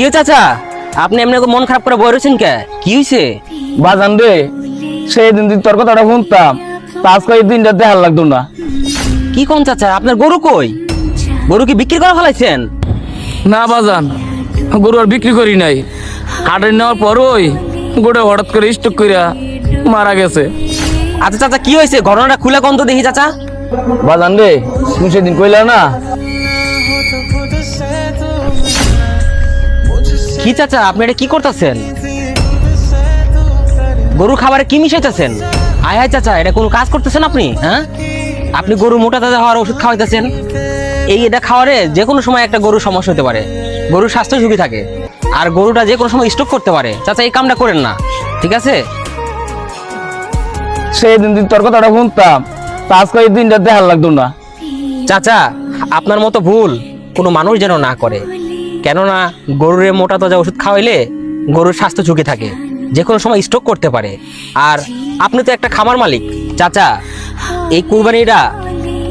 কি চাচা আপনি এমনি মন খারাপ করে বই রয়েছেন কে? কি হয়েছে? বাজান রে, সেই দিন তোর কথাটা শুনতাম, আজকে এই দিনটা দেখার লাগতো না। কি কোন চাচা, আপনার গরু কই? গরু কি বিক্রি করে ফেলাইছেন? না বাজান, গরু আর বিক্রি করি নাই। হাটে নেওয়ার পরই গরুটা হঠাৎ করে স্টক কইরা মারা গেছে। আচ্ছা চাচা, কি হয়েছে? ঘটনাটা খুলে কোন তো দেখি চাচা। বাজান রে, তুমি সেদিন কইলা না? কি চাচা আপনি এটা কি করতেছেন? গরু খাবারে কি মিশাইতেছেন? আয় হায় চাচা, এটা কোন কাজ করতেছেন আপনি? হ্যাঁ, আপনি গরু মোটা তাজা হওয়ার ওষুধ খাওয়াইতেছেন। এটা খাওয়ারে যে কোনো সময় একটা গরুর সমস্যা হতে পারে, গরুর স্বাস্থ্য ঝুঁকি থাকে, আর গরুটা যে কোনো সময় স্ট্রোক করতে পারে। চাচা এই কামটা করেন না, ঠিক আছে? সেই দিন তোর কথাটা শুনতাম, আজকে এই দিনটা দেখার লাগতো না। চাচা আপনার মতো ভুল কোনো মানুষ যেন না করে, কেননা গরুর মোটা তাজা ওষুধ খাওয়াইলে গরুর স্বাস্থ্য ঝুঁকি থাকে, যে কোনো সময় স্ট্রোক করতে পারে। আর আপনি তো একটা খামার মালিক চাচা, এই কুরবানিটা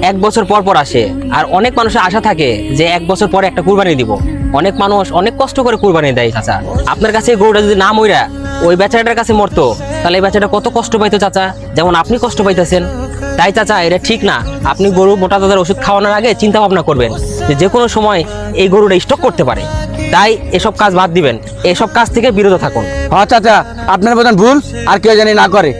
1 বছর পর পর আসে, আর অনেক মানুষের আশা থাকে যে 1 বছর পরে একটা কুরবানি দিব। অনেক মানুষ অনেক কষ্ট করে কুরবানি দেয় চাচা। আপনার কাছে এই গরুটা যদি না মইরা ওই বেচারাটার কাছে মরতো, তাহলে এই বেচারাটা কত কষ্ট পাইতো চাচা, যেমন আপনি কষ্ট পাইতেছেন। তাই চাচা এটা ঠিক না। আপনি গরু মোটা তাজার ওষুধ খাওয়ানোর আগে চিন্তা ভাবনা করবেন যে কোনো সময় এই গরুটা স্ট্রোক করতে পারে। তাই এসব কাজ বাদ দিবেন, এসব কাজ থেকে বিরত থাকুন। হ্যাঁ চাচা, আপনার বোঝান ভুল আর কেউ জানি না করে।